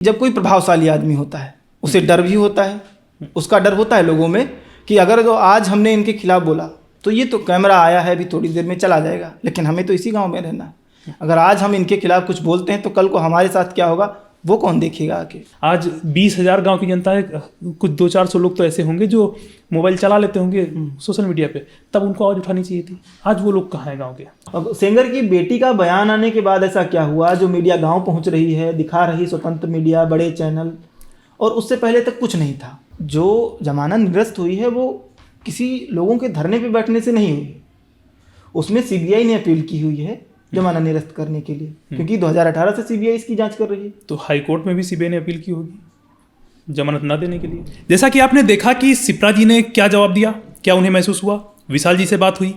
जब कोई प्रभावशाली आदमी होता है उसे डर भी होता है, उसका डर होता है लोगों में कि अगर तो आज हमने इनके खिलाफ बोला तो ये तो कैमरा आया है अभी थोड़ी देर में चला जाएगा, लेकिन हमें तो इसी गांव में रहना है। अगर आज हम इनके खिलाफ कुछ बोलते हैं तो कल को हमारे साथ क्या होगा वो कौन देखेगा आके। आज 20,000 गांव की जनता है, कुछ 200-400 लोग तो ऐसे होंगे जो मोबाइल चला लेते होंगे सोशल मीडिया पे, तब उनको आवाज़ उठानी चाहिए थी। आज वो लोग कहाँ हैं गांव के। अब सेंगर की बेटी का बयान आने के बाद ऐसा क्या हुआ, जो मीडिया गांव पहुंच रही है, दिखा रही स्वतंत्र मीडिया, बड़े चैनल, और उससे पहले तक कुछ नहीं था। जो जमानत निरस्त हुई है वो किसी लोगों के धरने पे बैठने से नहीं हुई, उसमें सीबीआई ने अपील की हुई है जमानत निरस्त करने के लिए, क्योंकि 2018 से सीबीआई इसकी जांच कर रही है। तो हाई कोर्ट में भी सीबीआई ने अपील की होगी जमानत ना देने के लिए। जैसा कि आपने देखा कि सिप्रा जी ने क्या जवाब दिया, क्या उन्हें महसूस हुआ। विशाल जी से बात हुई,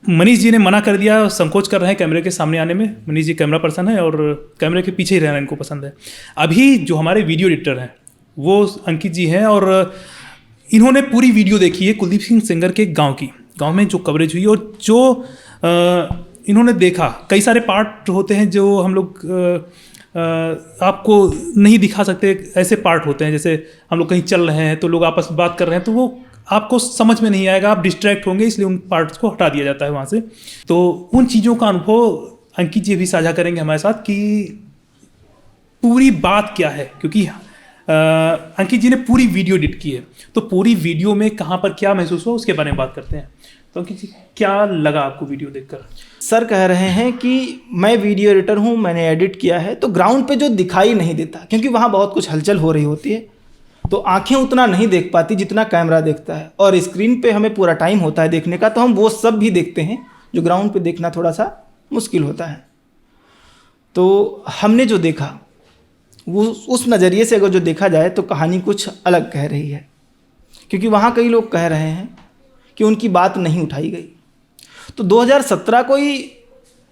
मनीष जी ने मना कर दिया, संकोच कर रहे हैं कैमरे के सामने आने में। मनीष जी कैमरा पर्सन है और कैमरे के पीछे ही रहना इनको पसंद है। अभी जो हमारे वीडियो एडिटर हैं वो अंकित जी हैं और इन्होंने पूरी वीडियो देखी है कुलदीप सिंह सेंगर के गांव में जो कवरेज हुई, और जो इन्होंने देखा कई सारे पार्ट होते हैं जो हम लोग आपको नहीं दिखा सकते। ऐसे पार्ट होते हैं जैसे हम लोग कहीं चल रहे हैं तो लोग आपस में बात कर रहे हैं, तो वो आपको समझ में नहीं आएगा, आप डिस्ट्रैक्ट होंगे, इसलिए उन पार्ट्स को हटा दिया जाता है वहाँ से। तो उन चीज़ों का अनुभव अंकित जी भी साझा करेंगे हमारे साथ कि पूरी बात क्या है, क्योंकि अंकित जी ने पूरी वीडियो एडिट की है, तो पूरी वीडियो में कहाँ पर क्या महसूस हुआ उसके बारे में बात करते हैं। तो अंकित जी क्या लगा आपको वीडियो देखकर। सर कह रहे हैं कि मैं वीडियो एडिटर हूँ, मैंने एडिट किया है, तो ग्राउंड पे जो दिखाई नहीं देता, क्योंकि वहाँ बहुत कुछ हलचल हो रही होती है, तो आंखें उतना नहीं देख पाती जितना कैमरा देखता है, और स्क्रीन पे हमें पूरा टाइम होता है देखने का, तो हम वो सब भी देखते हैं जो ग्राउंड पे देखना थोड़ा सा मुश्किल होता है। तो हमने जो देखा वो उस नज़रिए से अगर जो देखा जाए तो कहानी कुछ अलग कह रही है, क्योंकि वहाँ कई लोग कह रहे हैं कि उनकी बात नहीं उठाई गई। तो 2017 कोई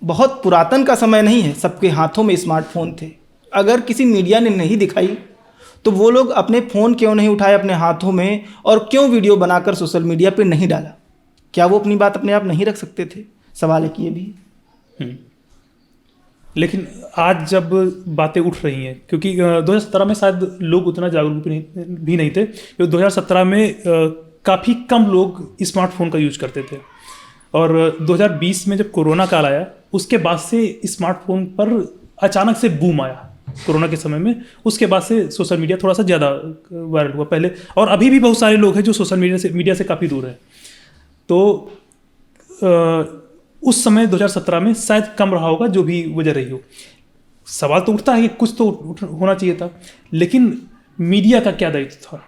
बहुत पुरातन का समय नहीं है, सबके हाथों में स्मार्टफोन थे। अगर किसी मीडिया ने नहीं दिखाई तो वो लोग अपने फ़ोन क्यों नहीं उठाए अपने हाथों में, और क्यों वीडियो बनाकर सोशल मीडिया पे नहीं डाला। क्या वो अपनी बात अपने आप नहीं रख सकते थे? सवाल है कि ये भी। लेकिन आज जब बातें उठ रही हैं, क्योंकि 2017 में शायद लोग उतना जागरूक भी नहीं थे, क्योंकि 2017 में काफ़ी कम लोग स्मार्टफोन का यूज करते थे, और 2020 में जब कोरोना काल आया उसके बाद से स्मार्टफोन पर अचानक से बूम आया कोरोना के समय में। उसके बाद से सोशल मीडिया थोड़ा सा ज़्यादा वायरल हुआ पहले, और अभी भी बहुत सारे लोग हैं जो सोशल मीडिया से काफ़ी दूर हैं। तो उस समय 2017 में शायद कम रहा होगा, जो भी वजह रही हो। सवाल तो उठता है कि कुछ तो होना चाहिए था, लेकिन मीडिया का क्या दायित्व था।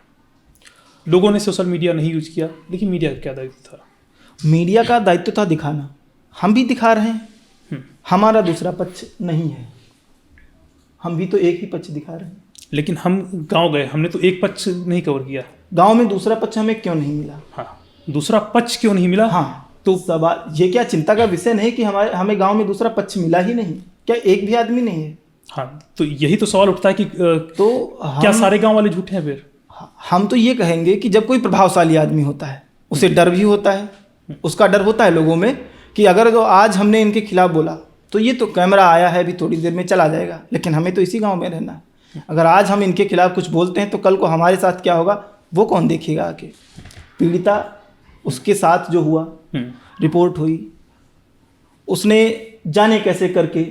लोगों ने सोशल मीडिया नहीं यूज किया, लेकिन मीडिया का क्या दायित्व था। मीडिया का दायित्व था दिखाना, हम भी दिखा रहे हैं, हमारा दूसरा पक्ष नहीं है, हम भी तो एक ही पक्ष दिखा रहे हैं। लेकिन हम गांव गए, हमने तो एक पक्ष नहीं कवर किया। गांव में दूसरा पक्ष हमें क्यों नहीं मिला? हाँ, दूसरा पक्ष क्यों नहीं मिला? हाँ, तो सवाल ये क्या चिंता का विषय नहीं कि हमें गांव में दूसरा पक्ष मिला ही नहीं? क्या एक भी आदमी नहीं है? हाँ, तो यही तो सवाल उठता है कि तो क्या सारे गांव वाले झूठे हैं फिर? हम तो ये कहेंगे कि जब कोई प्रभावशाली आदमी होता है उसे डर भी होता है, उसका डर होता है लोगों में कि अगर तो आज हमने इनके खिलाफ बोला तो ये तो कैमरा आया है अभी थोड़ी देर में चला जाएगा, लेकिन हमें तो इसी गांव में रहना है। अगर आज हम इनके खिलाफ कुछ बोलते हैं तो कल को हमारे साथ क्या होगा वो कौन देखेगा आके। पीड़िता, उसके साथ जो हुआ, रिपोर्ट हुई, उसने जाने कैसे करके,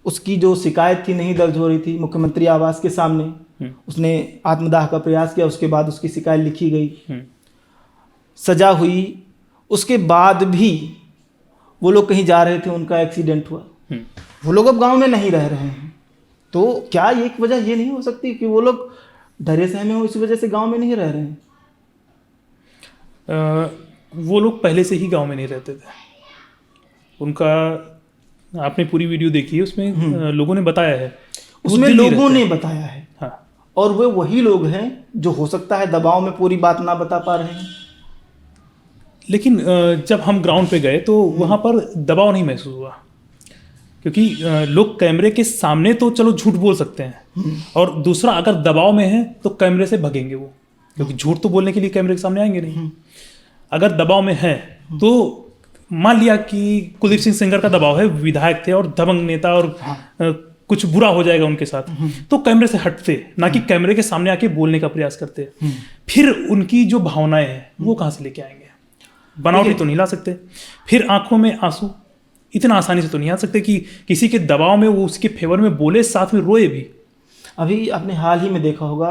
उसकी जो शिकायत थी नहीं दर्ज हो रही थी मुख्यमंत्री आवास के सामने, उसने आत्मदाह का प्रयास किया, उसके बाद उसकी शिकायत लिखी गई, सजा हुई, उसके बाद भी वो लोग कहीं जा रहे थे, उनका एक्सीडेंट हुआ, वो लोग अब गांव में नहीं रह रहे हैं। तो क्या एक वजह ये नहीं हो सकती कि वो लोग डरे सहमे हो, इसी वजह से गांव में नहीं रह रहे हैं? वो लोग पहले से ही गांव में नहीं रहते थे। उनका आपने पूरी वीडियो देखी है, उसमें लोगों ने बताया है, उसमें लोगों ने बताया है। हाँ, और वे वही लोग हैं जो हो सकता है दबाव में पूरी बात ना बता पा रहे हैं। लेकिन जब हम ग्राउंड पे गए तो वहाँ पर दबाव नहीं महसूस हुआ, क्योंकि लोग कैमरे के सामने तो चलो झूठ बोल सकते हैं, और दूसरा अगर दबाव में है तो कैमरे से भगेंगे वो, क्योंकि झूठ तो बोलने के लिए कैमरे के सामने आएंगे नहीं। अगर दबाव में है तो मान लिया कि कुलदीप सिंह सेंगर का दबाव है, विधायक थे और दबंग नेता और कुछ बुरा हो जाएगा उनके साथ, तो कैमरे से हटते, ना कि कैमरे के सामने आके बोलने का प्रयास करते। फिर उनकी जो भावनाएं हैं वो कहाँ से लेके आएंगे? बनावटी तो नहीं ला सकते। फिर आंखों में आंसू इतना आसानी से तो नहीं आ सकते कि किसी के दबाव में वो उसके फेवर में बोले, साथ में रोए भी। अभी आपने हाल ही में देखा होगा,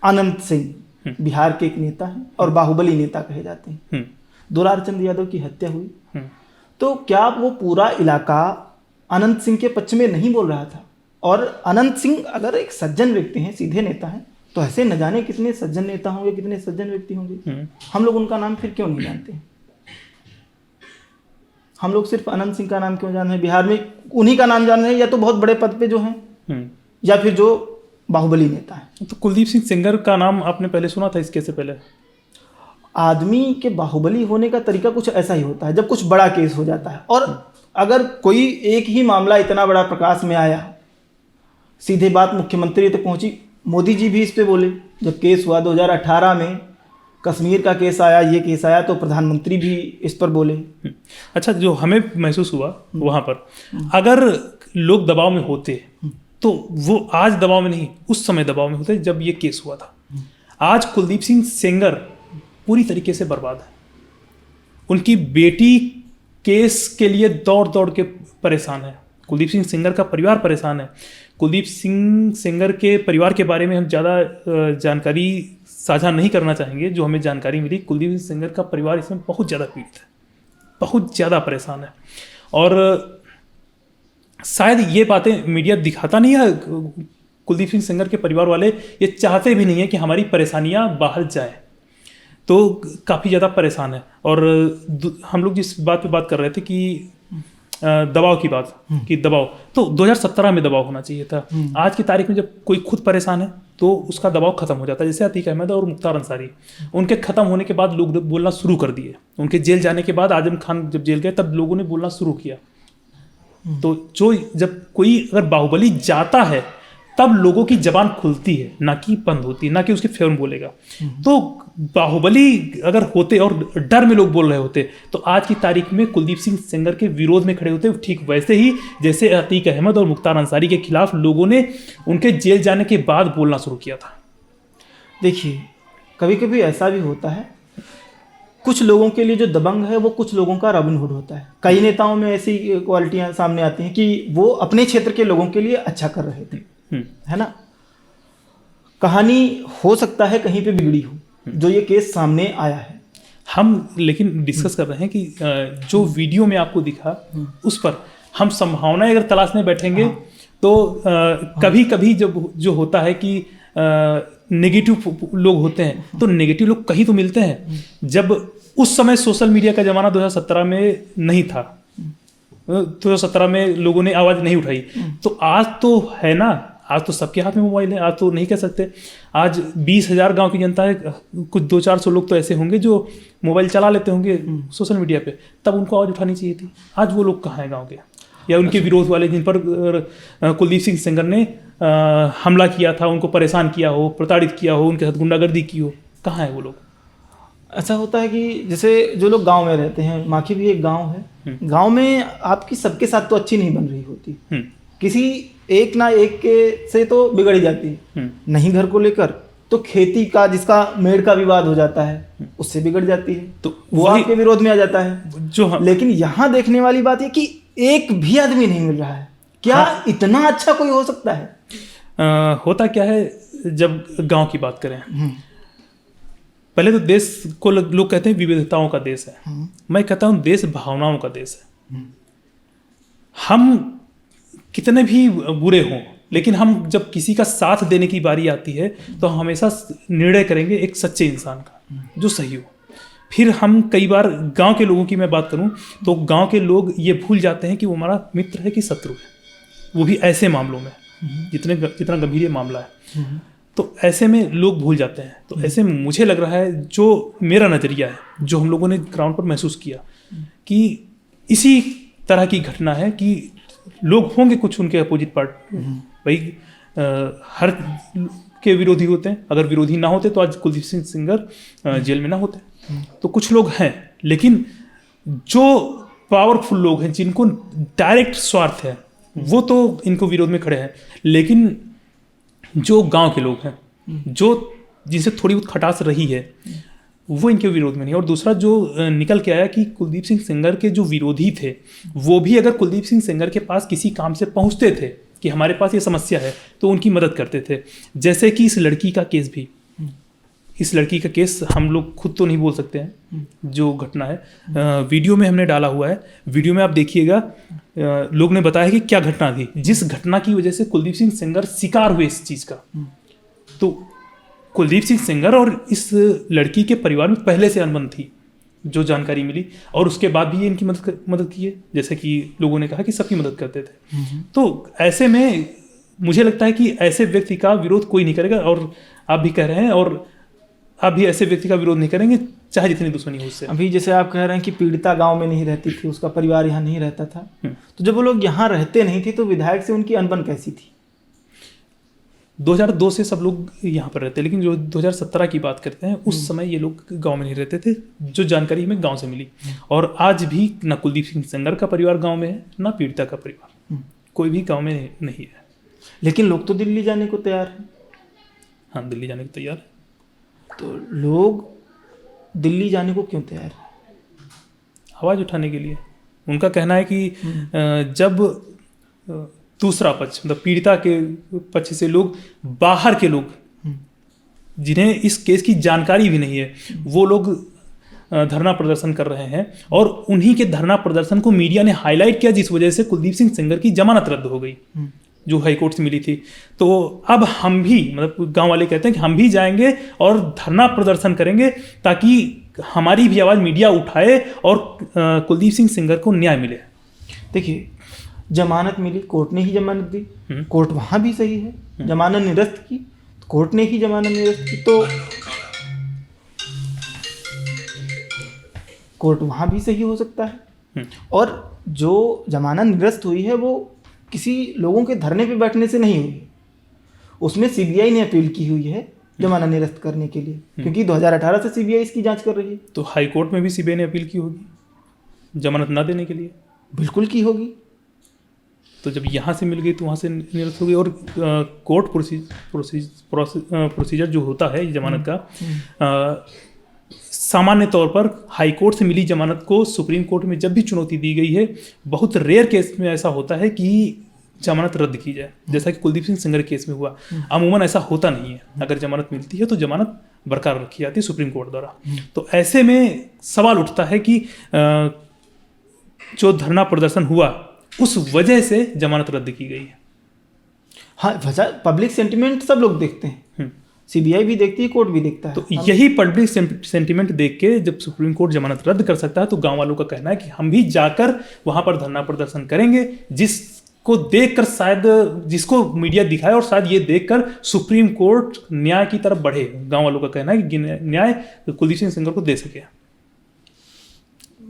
अनंत सिंह बिहार के एक नेता हैं और बाहुबली नेता कहे जाते हैं, दुलारचंद यादव की हत्या हुई, तो क्या वो पूरा इलाका अनंत सिंह के पक्ष में नहीं बोल रहा था? और अनंत सिंह अगर एक सज्जन व्यक्ति हैं, सीधे नेता हैं, तो ऐसे न जाने कितने सज्जन नेता होंगे, कितने सज्जन व्यक्ति होंगे, हम लोग उनका नाम फिर क्यों नहीं जानते हैं? हम लोग सिर्फ अनंत सिंह का नाम क्यों जान रहे हैं? बिहार में उन्हीं का नाम जान रहे हैं, या तो बहुत बड़े पद पे जो हैं, या फिर जो बाहुबली नेता है। तो कुलदीप सिंह सेंगर का नाम आपने पहले सुना था इसके से पहले? आदमी के बाहुबली होने का तरीका कुछ ऐसा ही होता है जब कुछ बड़ा केस हो जाता है। और अगर कोई एक ही मामला इतना बड़ा प्रकाश में आया, सीधे बात मुख्यमंत्री तक पहुंची, मोदी जी भी इस पे बोले, जब केस हुआ 2018 में कश्मीर का केस आया, ये केस आया, तो प्रधानमंत्री भी इस पर बोले। अच्छा, जो हमें महसूस हुआ वहाँ पर, अगर लोग दबाव में होते तो वो आज दबाव में नहीं, उस समय दबाव में होते जब ये केस हुआ था। आज कुलदीप सिंह सेंगर पूरी तरीके से बर्बाद है। उनकी बेटी केस के लिए दौड़ दौड़ के परेशान है। कुलदीप सिंह सेंगर का परिवार परेशान है। कुलदीप सिंह सेंगर के परिवार के बारे में हम ज़्यादा जानकारी साझा नहीं करना चाहेंगे। जो हमें जानकारी मिली, कुलदीप सिंह सेंगर का परिवार इसमें बहुत ज़्यादा पीड़ित है, बहुत ज़्यादा परेशान है। और शायद ये बातें मीडिया दिखाता नहीं है। कुलदीप सिंह सेंगर के परिवार वाले ये चाहते भी नहीं है कि हमारी परेशानियां बाहर जाए, तो काफ़ी ज़्यादा परेशान है। और हम लोग जिस बात पे बात कर रहे थे कि दबाव की बात, कि दबाव तो 2017 में दबाव होना चाहिए था। आज की तारीख में जब कोई खुद परेशान है तो उसका दबाव खत्म हो जाता है। जैसे अतीक अहमद और मुख्तार अंसारी, उनके खत्म होने के बाद लोग बोलना शुरू कर दिए। उनके जेल जाने के बाद आजम खान जब जेल गए तब लोगों ने बोलना शुरू किया। तो जो जब कोई अगर बाहुबली जाता है तब लोगों की जबान खुलती है, ना कि बंद होती है, ना कि उसके फेवर में बोलेगा। तो बाहुबली अगर होते और डर में लोग बोल रहे होते तो आज की तारीख में कुलदीप सिंह सेंगर के विरोध में खड़े होते, ठीक वैसे ही जैसे अतीक अहमद और मुख्तार अंसारी के खिलाफ लोगों ने उनके जेल जाने के बाद बोलना शुरू किया था। देखिए, कभी कभी ऐसा भी होता है, कुछ लोगों के लिए जो दबंग है वो कुछ लोगों का रॉबिन हुड होता है। कई नेताओं में ऐसी क्वालिटियां सामने आती हैं कि वो अपने क्षेत्र के लोगों के लिए अच्छा कर रहे थे, है ना। कहानी हो सकता है कहीं पे बिगड़ी हो, जो ये केस सामने आया है। हम लेकिन डिस्कस कर रहे हैं कि जो वीडियो में आपको दिखा उस पर हम संभावनाएं अगर तलाशने बैठेंगे तो कभी कभी जब जो होता है कि नेगेटिव लोग होते हैं, तो नेगेटिव लोग कहीं तो मिलते हैं। जब उस समय सोशल मीडिया का ज़माना 2017 में नहीं था, 2017 में लोगों ने आवाज़ नहीं उठाई, तो आज तो है ना, आज तो सबके हाथ में मोबाइल है। आज तो नहीं कह सकते, आज 20,000 गांव की जनता है, कुछ 200-400 लोग तो ऐसे होंगे जो मोबाइल चला लेते होंगे सोशल मीडिया पे, तब उनको आवाज़ उठानी चाहिए थी। आज वो लोग कहाँ हैं गांव के, या उनके विरोध वाले जिन पर कुलदीप सिंह सेंगर ने हमला किया था, उनको परेशान किया हो, प्रताड़ित किया हो, उनके साथ गुंडागर्दी की हो, कहाँ है वो लोग? ऐसा होता है कि जैसे जो लोग गांव में रहते हैं, माखी भी एक गांव है, गांव में आपकी सबके साथ तो अच्छी नहीं बन रही होती, किसी एक ना एक के से तो बिगड़ ही जाती है। नहीं घर को लेकर तो खेती का, जिसका मेड़ का विवाद हो जाता है, उससे बिगड़ जाती है, तो वो आपके विरोध में आ जाता है। जो लेकिन यहाँ देखने वाली बात है कि एक भी आदमी नहीं मिल रहा है। क्या इतना अच्छा कोई हो सकता है? होता क्या है, जब गांव की बात करें, पहले तो देश को लोग कहते हैं विविधताओं का देश है। मैं कहता हूं देश भावनाओं का देश है। हम कितने भी बुरे हों, लेकिन हम जब किसी का साथ देने की बारी आती है तो हम हमेशा निर्णय करेंगे एक सच्चे इंसान का जो सही हो। फिर हम कई बार गांव के लोगों की मैं बात करूं तो गांव के लोग ये भूल जाते हैं कि वो हमारा मित्र है कि शत्रु है, वो भी ऐसे मामलों में जितना गंभीर ये मामला है, तो ऐसे में लोग भूल जाते हैं। तो ऐसे में मुझे लग रहा है, जो मेरा नज़रिया है, जो हम लोगों ने ग्राउंड पर महसूस किया, कि इसी तरह की घटना है कि लोग होंगे कुछ उनके अपोजिट पार्टी, भाई हर के विरोधी होते हैं। अगर विरोधी ना होते तो आज कुलदीप सिंह सेंगर जेल में ना होते। तो कुछ लोग हैं, लेकिन जो पावरफुल लोग हैं, जिनको डायरेक्ट स्वार्थ है, वो तो इनको विरोध में खड़े हैं, लेकिन जो गांव के लोग हैं, जो जिनसे थोड़ी बहुत खटास रही है, वो इनके विरोध में नहीं। और दूसरा जो निकल के आया कि कुलदीप सिंह सेंगर के जो विरोधी थे, वो भी अगर कुलदीप सिंह सेंगर के पास किसी काम से पहुंचते थे कि हमारे पास ये समस्या है, तो उनकी मदद करते थे। जैसे कि इस लड़की का केस भी, इस लड़की का केस हम लोग खुद तो नहीं बोल सकते हैं, जो घटना है वीडियो में हमने डाला हुआ है, वीडियो में आप देखिएगा। लोग ने बताया कि क्या घटना थी, जिस घटना की वजह से कुलदीप सिंह सेंगर शिकार हुए इस चीज़ का। तो कुलदीप सिंह सेंगर और इस लड़की के परिवार में पहले से अनबन थी, जो जानकारी मिली, और उसके बाद भी ये इनकी मदद की है। जैसे कि लोगों ने कहा कि सबकी मदद करते थे। तो ऐसे में मुझे लगता है कि ऐसे व्यक्ति का विरोध कोई नहीं करेगा, और आप भी कह रहे हैं, और आप भी ऐसे व्यक्ति का विरोध नहीं करेंगे, चाहे जितनी दुश्मनी हो उससे। अभी जैसे आप कह रहे हैं कि पीड़िता गांव में नहीं रहती थी, उसका परिवार यहाँ नहीं रहता था, तो जब वो लोग यहाँ रहते नहीं थे तो विधायक से उनकी अनबन कैसी थी? 2002 से सब लोग यहाँ पर रहते हैं, लेकिन जो 2017 की बात करते हैं, उस समय ये लोग गांव में नहीं रहते थे, जो जानकारी हमें गांव से मिली। और आज भी ना कुलदीप सिंह सेंगर का परिवार गांव में है, ना पीड़िता का परिवार, कोई भी गांव में नहीं है। लेकिन लोग तो दिल्ली जाने को तैयार हैं। हाँ, दिल्ली जाने को तैयार है। तो लोग दिल्ली जाने को क्यों तैयार हैं? आवाज़ उठाने के लिए। उनका कहना है कि जब दूसरा पक्ष, मतलब पीड़िता के पक्ष से लोग, बाहर के लोग जिन्हें इस केस की जानकारी भी नहीं है, वो लोग धरना प्रदर्शन कर रहे हैं, और उन्हीं के धरना प्रदर्शन को मीडिया ने हाईलाइट किया, जिस वजह से कुलदीप सिंह सेंगर की जमानत रद्द हो गई, जो हाई कोर्ट से मिली थी। तो अब हम भी, मतलब गांव वाले कहते हैं कि हम भी जाएंगे और धरना प्रदर्शन करेंगे, ताकि हमारी भी आवाज़ मीडिया उठाए और कुलदीप सिंह सेंगर को न्याय मिले। देखिए, जमानत मिली, कोर्ट ने ही जमानत दी, कोर्ट वहाँ भी सही है। जमानत निरस्त की, कोर्ट ने ही जमानत निरस्त की, तो कोर्ट वहाँ भी सही हो सकता है। और जो जमानत निरस्त हुई है वो किसी लोगों के धरने पे बैठने से नहीं हुई, उसमें सीबीआई ने अपील की हुई है जमानत निरस्त करने के लिए, क्योंकि 2018 से सीबीआई इसकी जांच कर रही है। तो हाई कोर्ट में भी सीबीआई ने अपील की होगी जमानत ना देने के लिए? बिल्कुल की होगी। तो जब यहाँ से मिल गई तो वहाँ से निरस्त हो गई। और कोर्ट प्रोसीजर जो होता है जमानत का, सामान्य तौर पर हाई कोर्ट से मिली जमानत को सुप्रीम कोर्ट में जब भी चुनौती दी गई है, बहुत रेयर केस में ऐसा होता है कि जमानत रद्द की जाए, जैसा कि कुलदीप सिंह सेंगर केस में हुआ। अमूमन ऐसा होता नहीं है, अगर जमानत मिलती है तो जमानत बरकरार रखी जाती है सुप्रीम कोर्ट द्वारा। तो ऐसे में सवाल उठता है कि जो धरना प्रदर्शन हुआ, उस वजह से जमानत रद्द की गई है। हाँ, पब्लिक सेंटिमेंट सब लोग देखते हैं, सीबीआई भी देखती है, कोर्ट भी देखता है। तो यही पब्लिक सेंटिमेंट देख के जब सुप्रीम कोर्ट जमानत रद्द कर सकता है, तो गांव वालों का कहना है कि हम भी जाकर वहां पर धरना प्रदर्शन करेंगे, जिसको देखकर शायद, जिसको मीडिया दिखाए और शायद ये देखकर सुप्रीम कोर्ट न्याय की तरफ बढ़े। गांव वालों का कहना है कि न्याय कुलदीप सिंह सेंगर को दे सके।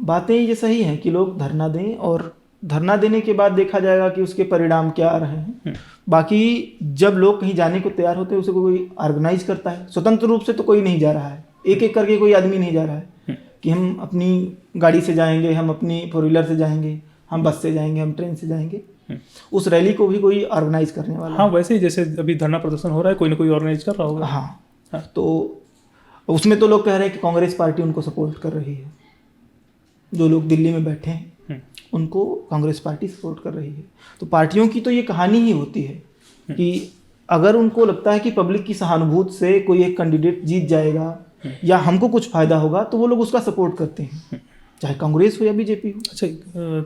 बातें ये सही हैं कि लोग धरना दें, और धरना देने के बाद देखा जाएगा कि उसके परिणाम क्या आ रहे हैं। बाकी जब लोग कहीं जाने को तैयार होते हैं, उसे कोई ऑर्गेनाइज करता है, स्वतंत्र रूप से तो कोई नहीं जा रहा है, एक एक करके कोई आदमी नहीं जा रहा है कि हम अपनी गाड़ी से जाएंगे, हम अपनी 4 व्हीलर से जाएंगे, हम बस से जाएंगे, हम ट्रेन से जाएंगे। उस रैली को भी कोई ऑर्गेनाइज करने वाला। हाँ, वैसे ही जैसे अभी धरना प्रदर्शन हो रहा है, कोई ना कोई ऑर्गेनाइज कर रहा होगा। हाँ, तो उसमें तो लोग कह रहे हैं कि कांग्रेस पार्टी उनको सपोर्ट कर रही है। जो लोग दिल्ली में बैठे हैं उनको कांग्रेस पार्टी सपोर्ट कर रही है। तो पार्टियों की तो ये कहानी ही होती है कि अगर उनको लगता है कि पब्लिक की सहानुभूति से कोई एक कैंडिडेट जीत जाएगा या हमको कुछ फायदा होगा, तो वो लोग उसका सपोर्ट करते हैं, चाहे कांग्रेस हो या बीजेपी हो। अच्छा,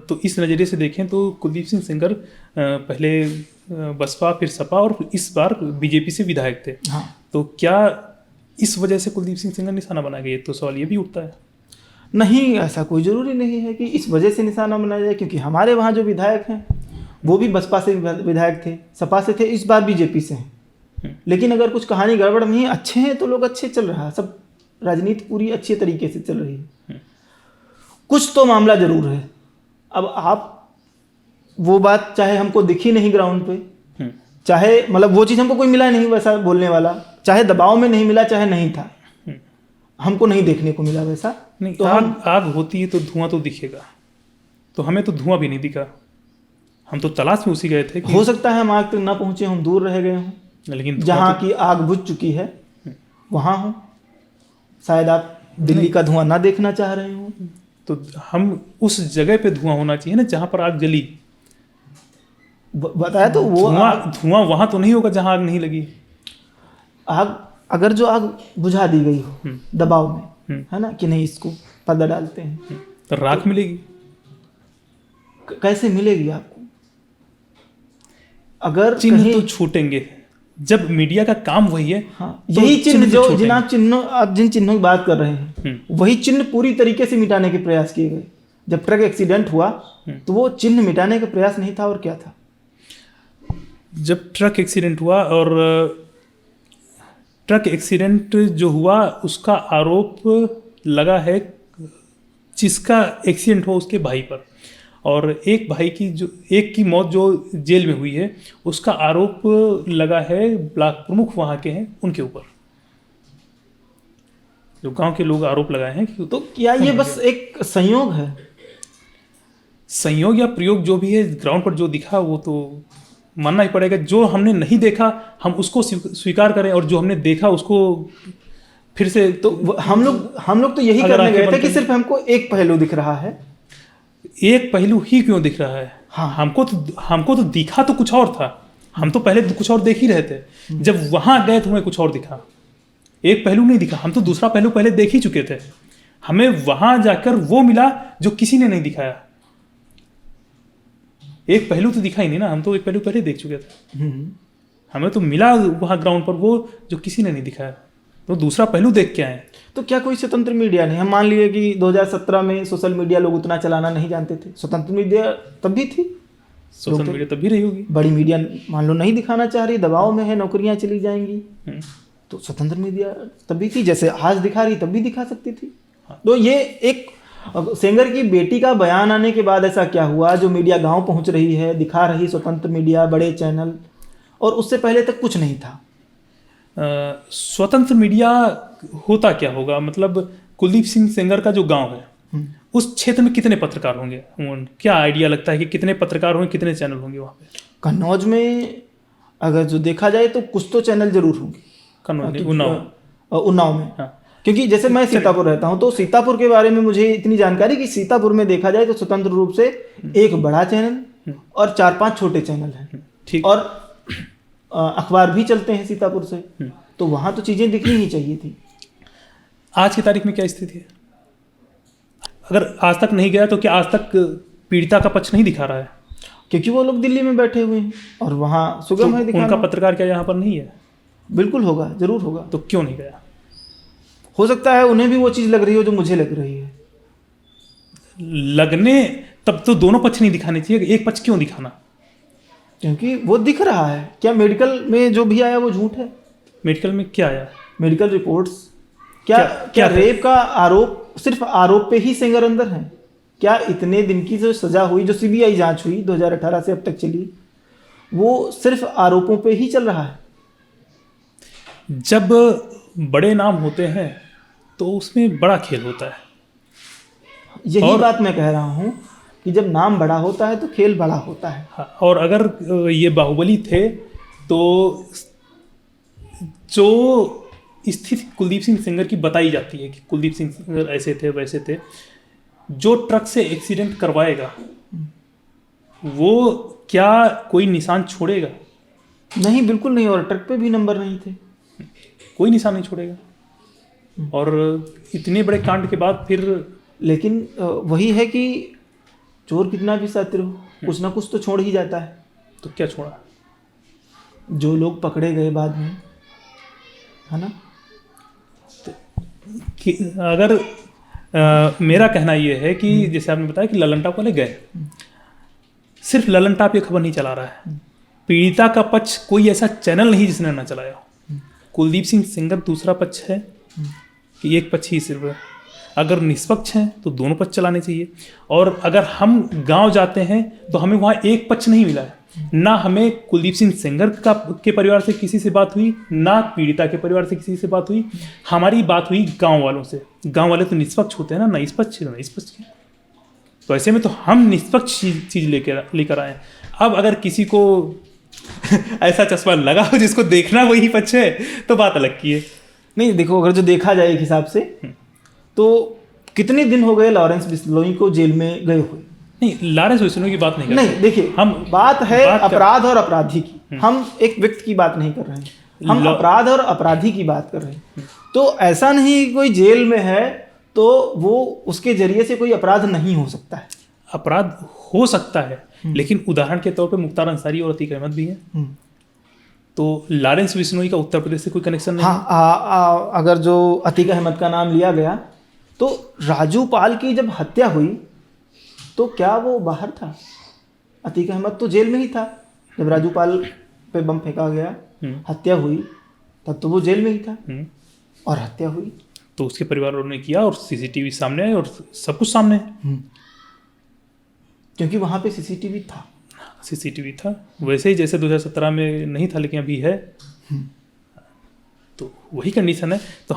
तो इस नज़रिए से देखें तो कुलदीप सिंह सेंगर पहले बसपा, फिर सपा, और इस बार बीजेपी से विधायक थे। हाँ, तो क्या इस वजह से कुलदीप सिंह सेंगर निशाना बना गए? तो सवाल ये भी उठता है। नहीं, ऐसा कोई ज़रूरी नहीं है कि इस वजह से निशाना बनाया जाए, क्योंकि हमारे वहाँ जो विधायक हैं वो भी बसपा से विधायक थे, सपा से थे, इस बार बीजेपी से हैं। लेकिन अगर कुछ कहानी गड़बड़ नहीं, अच्छे हैं तो लोग अच्छे चल रहा है, सब राजनीति पूरी अच्छे तरीके से चल रही है। कुछ तो मामला जरूर है। अब आप वो बात चाहे हमको दिखी नहीं ग्राउंड पे, चाहे मतलब वो चीज़ हमको कोई मिला नहीं वैसा बोलने वाला, चाहे दबाव में नहीं मिला, चाहे नहीं था, हमको नहीं देखने को मिला वैसा। नहीं, तो आग होती है तो धुआं तो दिखेगा, तो हमें तो धुआं भी नहीं दिखा। हम तो तलाश में उसी गए थे कि हो सकता है हम आग तक ना पहुंचे, हम दूर रह गए हों, लेकिन जहाँ की आग बुझ चुकी है वहाँ हो। शायद आप दिल्ली का धुआं ना देखना चाह रहे हो। तो हम उस जगह पे धुआं होना चाहिए ना जहाँ पर आग जली। बताया तो वो धुआं वहाँ तो नहीं होगा जहाँ आग नहीं लगी। आग अगर जो आग बुझा दी गई हो दबाव में, है ना, कि नहीं इसको पर्दा डालते हैं, तो राख मिलेगी। कैसे मिलेगी आपको? अगर चिन्ह कहीं तो छूटेंगे, जब मीडिया का काम वही है। हाँ, तो यही चिन्ह जो छूटेंगे। आप जिन चिन्हों की बात कर रहे हैं, वही चिन्ह पूरी तरीके से मिटाने के प्रयास किए गए। जब ट्रक एक्सीडेंट हुआ तो वो चिन्ह मिटाने का प्रयास नहीं था, और क्या था? जब ट्रक एक्सीडेंट हुआ, और ट्रक एक्सीडेंट जो हुआ उसका आरोप लगा है जिसका एक्सीडेंट हो उसके भाई पर, और एक भाई की एक की मौत जो जेल में हुई है उसका आरोप लगा है ब्लॉक प्रमुख वहाँ के हैं उनके ऊपर, जो गांव के लोग आरोप लगाए हैं कि तो क्या ये बस एक संयोग है? संयोग या प्रयोग जो भी है, ग्राउंड पर जो दिखा वो तो मानना ही पड़ेगा। जो हमने नहीं देखा हम उसको स्वीकार करें, और जो हमने देखा उसको फिर से। तो हम लोग तो यही करने गए थे कि सिर्फ हमको एक पहलू दिख रहा है। एक पहलू ही क्यों दिख रहा है? हाँ। हमको तो दिखा तो कुछ और था। हम तो पहले कुछ और देख ही रहे थे, जब वहां गए तो हमें कुछ और दिखा। एक पहलू नहीं दिखा, हम तो दूसरा पहलू पहले देख ही चुके थे। हमें वहां जाकर वो मिला जो किसी ने नहीं दिखाया। एक पहलू तो दिखा ही नहीं ना, हम तो एक पहलू पहले देख चुके थे। हमें तो मिला वहां ग्राउंड पर वो जो किसी ने नहीं दिखाया, तो दूसरा पहलू देख के आए। तो क्या कोई स्वतंत्र मीडिया नहीं? हम मान लिए कि 2017 में सोशल मीडिया लोग उतना चलाना नहीं जानते थे, स्वतंत्र मीडिया तब भी थी, सोशल मीडिया तब भी रही होगी। बड़ी मीडिया मान लो नहीं दिखाना चाह रही, दबाव में है, नौकरियां चली जाएंगी, तो स्वतंत्र मीडिया तब भी थी, जैसे आज दिखा रही तब भी दिखा सकती थी। तो ये एक सेंगर की बेटी का बयान आने के बाद ऐसा क्या हुआ जो मीडिया गांव पहुंच रही है, दिखा रही स्वतंत्र मीडिया, बड़े चैनल, और उससे पहले तक कुछ नहीं था। स्वतंत्र मीडिया होता क्या होगा? मतलब कुलदीप सिंह सेंगर का जो गांव है उस क्षेत्र में कितने पत्रकार होंगे? क्या आइडिया लगता है कि कितने पत्रकार होंगे, कितने चैनल होंगे वहाँ पे? कन्नौज में अगर जो देखा जाए तो कुछ तो चैनल जरूर होंगे। कन्नौज, उन्नाव में। हाँ। क्योंकि जैसे मैं सीतापुर रहता हूँ, तो सीतापुर के बारे में मुझे इतनी जानकारी कि सीतापुर में देखा जाए तो स्वतंत्र रूप से एक बड़ा चैनल और 4-5 छोटे चैनल हैं, ठीक, और अखबार भी चलते हैं सीतापुर से, तो वहाँ तो चीज़ें दिखनी ही चाहिए थी। आज की तारीख में क्या स्थिति है? अगर आज तक नहीं गया तो क्या आज तक पीड़िता का पक्ष नहीं दिखा रहा है? क्योंकि वो लोग दिल्ली में बैठे हुए हैं और वहाँ सुगम है दिखाना। उनका पत्रकार क्या यहाँ पर नहीं है? बिल्कुल होगा, जरूर होगा। तो क्यों नहीं गया? हो सकता है उन्हें भी वो चीज़ लग रही हो जो मुझे लग रही है। लगने तब तो दोनों पक्ष नहीं दिखाने चाहिए, एक पक्ष क्यों दिखाना? क्योंकि वो दिख रहा है। क्या मेडिकल में जो भी आया वो झूठ है? मेडिकल में क्या आया? मेडिकल रिपोर्ट्स क्या रेप का आरोप, सिर्फ आरोप पे ही सेंगर अंदर है? क्या इतने दिन की जो सजा हुई, जो सीबीआई जांच हुई 2018 से अब तक चली, वो सिर्फ आरोपों पे ही चल रहा है? जब बड़े नाम होते हैं तो उसमें बड़ा खेल होता है। यही बात मैं कह रहा हूँ कि जब नाम बड़ा होता है तो खेल बड़ा होता है। हाँ, और अगर ये बाहुबली थे तो जो स्थिति कुलदीप सिंह सेंगर की बताई जाती है कि कुलदीप सिंह सेंगर ऐसे थे वैसे थे, जो ट्रक से एक्सीडेंट करवाएगा वो क्या कोई निशान छोड़ेगा? नहीं, बिल्कुल नहीं। और ट्रक पे भी नंबर नहीं थे, कोई निशान नहीं छोड़ेगा। और इतने बड़े कांड के बाद फिर, लेकिन वही है कि चोर कितना भी सत्य हो, कुछ ना कुछ तो छोड़ ही जाता है। तो क्या छोड़ा? जो लोग पकड़े गए बाद में, है ना? कि अगर मेरा कहना यह है कि जैसे आपने बताया कि ललन टॉप वाले गए, सिर्फ ललन टॉप ये खबर नहीं चला रहा है, पीड़िता का पक्ष कोई ऐसा चैनल नहीं जिसने ना चलाया। कुलदीप सिंह सेंगर दूसरा पक्ष है कि एक पक्ष ही सिर्फ है? अगर निष्पक्ष हैं तो दोनों पक्ष चलाने चाहिए। और अगर हम गांव जाते हैं तो हमें वहाँ एक पक्ष नहीं मिला है, ना हमें कुलदीप सिंह सेंगर के परिवार से किसी से बात हुई, ना पीड़िता के परिवार से किसी से बात हुई। हमारी बात हुई गांव वालों से। गांव वाले तो निष्पक्ष होते हैं ना निष्पक्ष के। तो ऐसे में तो हम निष्पक्ष चीज़ लेकर आए। अब अगर किसी को ऐसा चश्मा लगा हो जिसको देखना वही पक्ष है तो बात अलग की है। नहीं देखो, अगर जो देखा जाए एक हिसाब से तो कितने दिन हो गए लॉरेंस बिश्नोई को जेल में गए हुए? नहीं, लॉरेंस बिश्नोई की बात नहीं कर नहीं, देखिए हम बात है अपराध और अपराधी की। हम एक व्यक्ति की बात नहीं कर रहे हैं, हम अपराध और अपराधी की बात कर रहे हैं। तो ऐसा नहीं कोई जेल में है तो वो उसके जरिए से कोई अपराध नहीं हो सकता है। अपराध हो सकता है, लेकिन उदाहरण के तौर पे मुख्तार अंसारी और अतीक अहमद भी हैं। तो लॉरेंस बिश्नोई का उत्तर प्रदेश से कोई कनेक्शन नहीं? हाँ, अगर जो अतीक अहमद का नाम लिया गया तो राजू पाल की जब हत्या हुई तो क्या वो बाहर था? अतीक अहमद तो जेल में ही था जब राजू पाल पे बम फेंका गया, हत्या हुई, तब तो वो जेल में ही था और हत्या हुई। तो उसके परिवार वालों ने किया और सीसीटीवी सामने आए और सब कुछ सामने है। क्योंकि वहाँ पे सीसीटीवी था। सीसीटीवी था, वैसे ही जैसे 2017 में नहीं था लेकिन अभी है। तो वही कंडीशन है। तो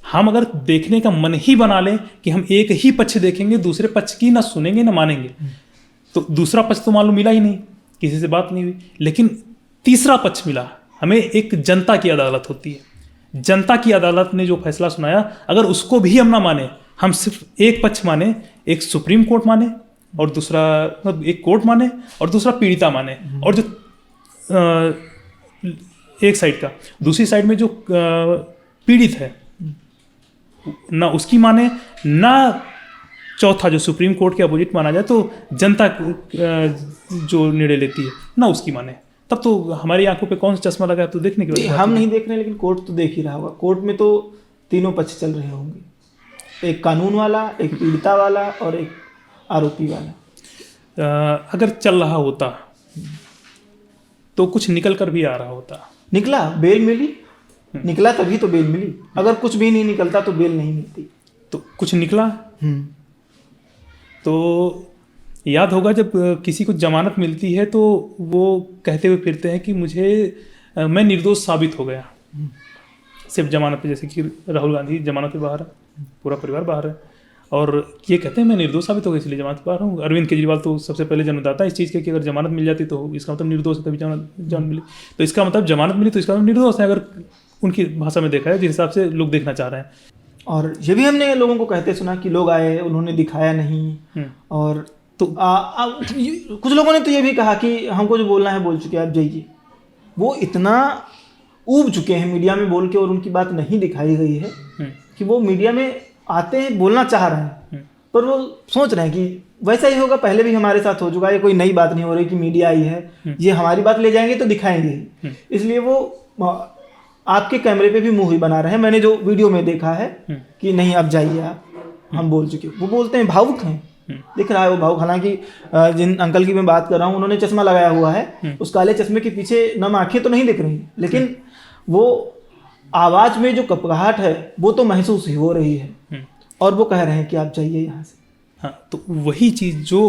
हम अगर देखने का मन ही बना लें कि हम एक ही पक्ष देखेंगे, दूसरे पक्ष की ना सुनेंगे ना मानेंगे, तो दूसरा पक्ष तो मालूम मिला ही नहीं, किसी से बात नहीं हुई। लेकिन तीसरा पक्ष मिला हमें। एक जनता की अदालत होती है, जनता की अदालत ने जो फैसला सुनाया अगर उसको भी हम ना माने, हम सिर्फ एक पक्ष माने, एक सुप्रीम कोर्ट माने और दूसरा एक कोर्ट माने और दूसरा पीड़िता माने, और जो एक साइड का, दूसरी साइड में जो पीड़ित है ना उसकी माने, ना चौथा जो सुप्रीम कोर्ट के अपोजिट माना जाए तो जनता जो निर्णय लेती है ना उसकी माने, तब तो हमारी आंखों पे कौन सा चश्मा लगा है तो देखने की वजह। हम नहीं देख रहे लेकिन कोर्ट तो देख ही रहा होगा। कोर्ट में तो तीनों पक्ष चल रहे होंगे, एक कानून वाला, एक पीड़िता वाला और एक आरोपी वाला। अगर चल रहा होता तो कुछ निकल कर भी आ रहा होता। निकला, बेल मिली, निकला तभी तो बेल मिली। अगर कुछ भी नहीं निकलता तो बेल नहीं मिलती। तो कुछ निकला। तो याद होगा जब किसी को जमानत मिलती है तो वो कहते हुए फिरते हैं कि मैं निर्दोष साबित हो गया सिर्फ जमानत पे। जैसे कि राहुल गांधी जमानत पे बाहर है, पूरा परिवार बाहर है, और ये कहते हैं मैं निर्दोष साबित हो गया इसलिए जमानत पे बाहर हूँ। अरविंद केजरीवाल तो सबसे पहले जन्मदाता इस चीज़ के कि अगर जमानत मिल जाती तो इसका मतलब निर्दोष है, तभी जमानत मिली। तो इसका मतलब जमानत मिली तो इसका मतलब निर्दोष है, अगर उनकी भाषा में देखा है, जिस हिसाब से लोग देखना चाह रहे हैं। और ये भी हमने लोगों को कहते सुना कि लोग आए, उन्होंने दिखाया नहीं। और तो कुछ लोगों ने तो ये भी कहा कि हमको जो बोलना है बोल चुके, आप जाइए। वो इतना ऊब चुके हैं मीडिया में बोल के, और उनकी बात नहीं दिखाई गई है कि वो मीडिया में आते हैं, बोलना चाह रहे हैं, पर वो सोच रहे हैं कि वैसा ही होगा, पहले भी हमारे साथ हो चुका है, कोई नई बात नहीं हो रही कि मीडिया आई है, ये हमारी बात ले जाएंगे तो दिखाएंगे। इसलिए वो आपके कैमरे पे भी मुंह ही बना रहे हैं। मैंने जो वीडियो में देखा है कि नहीं अब जाइए आप, हम बोल चुके। वो बोलते हैं, भावुक हैं, दिख रहा है वो भावुक। हालांकि जिन अंकल की मैं बात कर रहा हूँ उन्होंने चश्मा लगाया हुआ है, उस काले चश्मे के पीछे नम आंखें तो नहीं दिख रही, लेकिन वो आवाज में जो कपकहाट है वो तो महसूस ही हो रही है, और वो कह रहे हैं कि आप जाइए यहाँ से। हाँ, तो वही चीज़ जो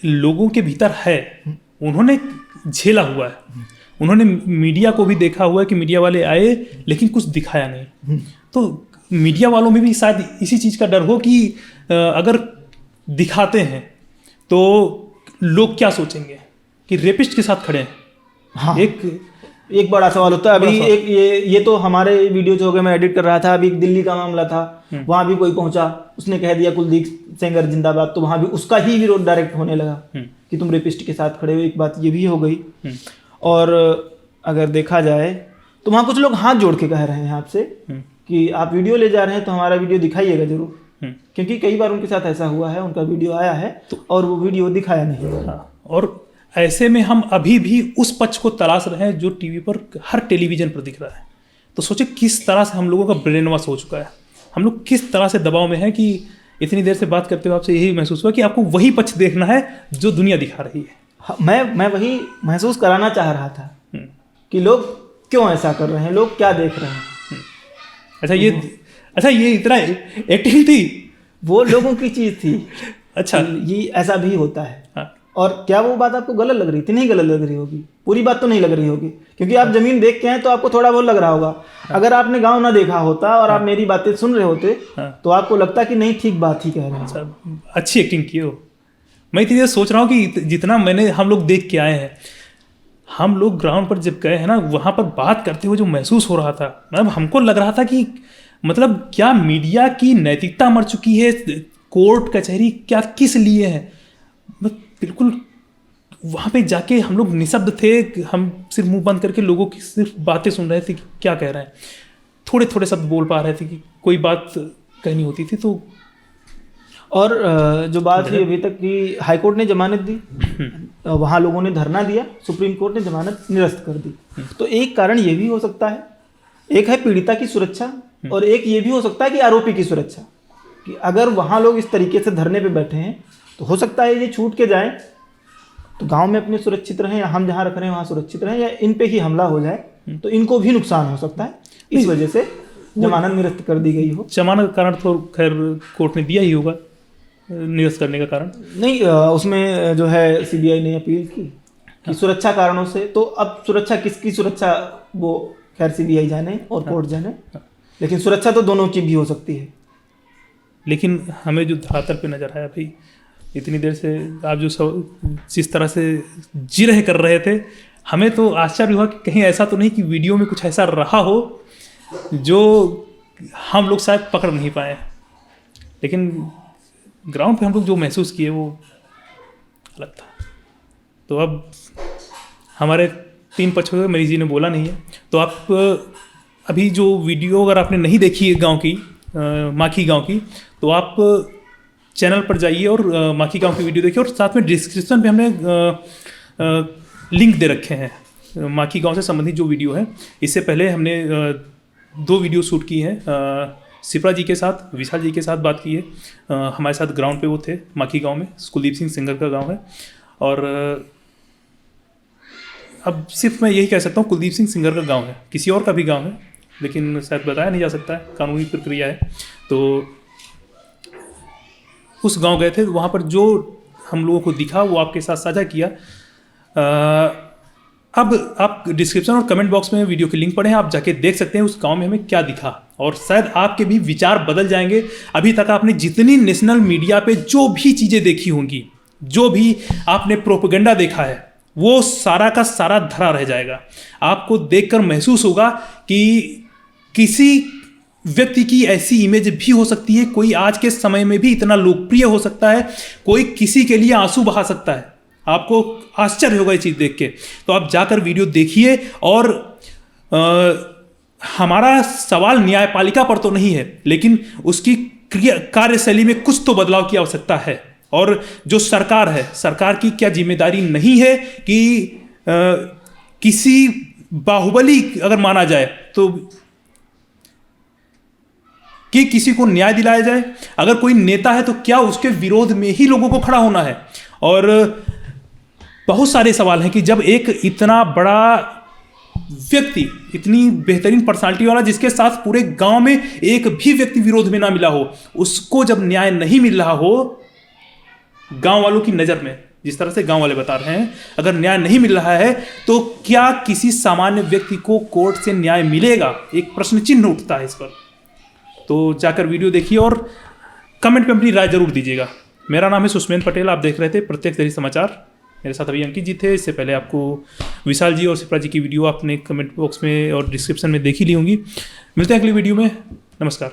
लोगों के भीतर है उन्होंने झेला हुआ है। उन्होंने मीडिया को भी देखा हुआ है कि मीडिया वाले आए लेकिन कुछ दिखाया नहीं। तो मीडिया वालों में भी शायद इसी चीज़ का डर हो कि अगर दिखाते हैं तो लोग क्या सोचेंगे कि रेपिस्ट के साथ खड़े हैं। हाँ, एक बड़ा सवाल होता है। अभी एक ये तो हमारे वीडियो जो हो गए, मैं एडिट कर रहा था, अभी एक दिल्ली का मामला था, वहाँ भी कोई पहुंचा, उसने कह दिया कुलदीप सेंगर जिंदाबाद, तो वहाँ भी उसका ही विरोध डायरेक्ट होने लगा कि तुम रेपिस्ट के साथ खड़े हो। एक बात ये भी हो गई। और अगर देखा जाए तो वहाँ कुछ लोग हाथ जोड़ के कह रहे हैं आपसे कि आप वीडियो ले जा रहे हैं तो हमारा वीडियो दिखाइएगा जरूर, क्योंकि कई बार उनके साथ ऐसा हुआ है, उनका वीडियो आया है और वो वीडियो दिखाया नहीं। हाँ, और ऐसे में हम अभी भी उस पक्ष को तलाश रहे हैं जो टीवी पर, हर टेलीविजन पर दिख रहा है। तो सोचे किस तरह से हम लोगों का ब्रेन वॉश हो चुका है, हम लोग किस तरह से दबाव में हैं कि इतनी देर से बात करते हुए आपसे यही महसूस हुआ कि आपको वही पक्ष देखना है जो दुनिया दिखा रही है। मैं वही महसूस कराना चाह रहा था कि लोग क्यों ऐसा कर रहे हैं, लोग क्या देख रहे हैं। अच्छा ये इतना एक्टिंग थी, वो लोगों की चीज़ थी। अच्छा, ये ऐसा भी होता है। हाँ। और क्या वो बात आपको गलत लग रही थी? नहीं गलत लग रही होगी, पूरी बात तो नहीं लग रही होगी, क्योंकि आप जमीन देख के हैं तो आपको थोड़ा बहुत लग रहा होगा। अगर आपने गांव ना देखा होता और आप मेरी बातें सुन रहे होते तो आपको लगता कि नहीं ठीक बात ही कह रहे हैं। अच्छी एक्टिंग की हो, मैं इतनी देर सोच रहा हूँ कि जितना हम लोग देख के आए हैं, हम लोग ग्राउंड पर जब गए हैं ना, वहाँ पर बात करते हुए जो महसूस हो रहा था, मतलब हमको लग रहा था कि मतलब क्या मीडिया की नैतिकता मर चुकी है, कोर्ट कचहरी क्या किस लिए है। बिल्कुल वहाँ पे जाके हम लोग निशब्द थे, हम सिर्फ मुंह बंद करके लोगों की सिर्फ बातें सुन रहे थे कि क्या कह रहे हैं, थोड़े थोड़े शब्द बोल पा रहे थे कि कोई बात कहनी होती थी तो। और जो बात हुई अभी तक कि हाईकोर्ट ने जमानत दी, वहाँ लोगों ने धरना दिया, सुप्रीम कोर्ट ने जमानत निरस्त कर दी। तो एक कारण ये भी हो सकता है, एक है पीड़िता की सुरक्षा और एक ये भी हो सकता है कि आरोपी की सुरक्षा, कि अगर वहाँ लोग इस तरीके से धरने पे बैठे हैं तो हो सकता है ये छूट के जाएं तो गांव में अपने सुरक्षित रहें, या हम जहाँ रख रहे हैं वहाँ सुरक्षित रहें, या इन पे ही हमला हो जाए तो इनको भी नुकसान हो सकता है, इस वजह से जमानत निरस्त कर दी गई हो। जमानत का कारण तो खैर कोर्ट ने दिया ही होगा, निरस्त करने का कारण नहीं, उसमें जो है सीबीआई ने अपील की कि सुरक्षा कारणों से, तो अब सुरक्षा किसकी सुरक्षा वो खैर सीबीआई जाने और कोर्ट जाने, लेकिन सुरक्षा तो दोनों की भी हो सकती है। लेकिन हमें जो धरातल पे नजर आया भाई, इतनी देर से आप जो सब जिस तरह से जिरह कर रहे थे, हमें तो आश्चर्य हुआ कि कहीं ऐसा तो नहीं कि वीडियो में कुछ ऐसा रहा हो जो हम लोग शायद पकड़ नहीं पाए, लेकिन ग्राउंड पे हम लोग जो महसूस किए वो अलग था। तो अब हमारे 3 पक्षों के मरीज जी ने बोला नहीं है, तो आप अभी जो वीडियो अगर आपने नहीं देखी है गांव की, माखी गांव की, तो आप चैनल पर जाइए और माखी गांव की वीडियो देखिए, और साथ में डिस्क्रिप्शन पे हमने लिंक दे रखे हैं माखी गांव से संबंधित जो वीडियो है। इससे पहले हमने 2 वीडियो शूट की हैं, सिप्रा जी के साथ, विशाल जी के साथ बात की है। हमारे साथ ग्राउंड पे वो थे माखी गांव में, कुलदीप सिंह सेंगर का गांव है। और अब सिर्फ मैं यही कह सकता हूँ कुलदीप सिंह सेंगर का गांव है, किसी और का भी गांव है लेकिन शायद बताया नहीं जा सकता है, कानूनी प्रक्रिया है। तो उस गांव गए थे, वहाँ पर जो हम लोगों को दिखा वो आपके साथ साझा किया। अब आप डिस्क्रिप्शन और कमेंट बॉक्स में वीडियो की लिंक पड़े हैं, आप जाके देख सकते हैं उस गांव में हमें क्या दिखा, और शायद आपके भी विचार बदल जाएंगे। अभी तक आपने जितनी नेशनल मीडिया पे जो भी चीज़ें देखी होंगी, जो भी आपने प्रोपेगेंडा देखा है, वो सारा का सारा धरा रह जाएगा। आपको देखकर महसूस होगा कि किसी व्यक्ति की ऐसी इमेज भी हो सकती है, कोई आज के समय में भी इतना लोकप्रिय हो सकता है, कोई किसी के लिए आंसू बहा सकता है। आपको आश्चर्य होगा ये चीज़ देख के। तो आप जाकर वीडियो देखिए, और हमारा सवाल न्यायपालिका पर तो नहीं है, लेकिन उसकी कार्यशैली में कुछ तो बदलाव की आवश्यकता है। और जो सरकार है, सरकार की क्या जिम्मेदारी नहीं है कि किसी बाहुबली अगर माना जाए तो कि किसी को न्याय दिलाया जाए। अगर कोई नेता है तो क्या उसके विरोध में ही लोगों को खड़ा होना है। और बहुत सारे सवाल हैं कि जब एक इतना बड़ा व्यक्ति, इतनी बेहतरीन पर्सनालिटी वाला, जिसके साथ पूरे गांव में एक भी व्यक्ति विरोध में ना मिला हो, उसको जब न्याय नहीं मिल रहा हो गांव वालों की नज़र में, जिस तरह से गांव वाले बता रहे हैं, अगर न्याय नहीं मिल रहा है तो क्या किसी सामान्य व्यक्ति को कोर्ट से न्याय मिलेगा? एक प्रश्न चिन्ह उठता है इस पर। तो जाकर वीडियो देखिए और कमेंट में अपनी राय जरूर दीजिएगा। मेरा नाम है सुष्मेंद्र पटेल, आप देख रहे थे प्रत्यक्षदर्शी समाचार। मेरे साथ अभी अंकित जी थे। इससे पहले आपको विशाल जी और सिप्रा जी की वीडियो आपने कमेंट बॉक्स में और डिस्क्रिप्शन में देखी ली होंगी। मिलते हैं अगली वीडियो में। नमस्कार।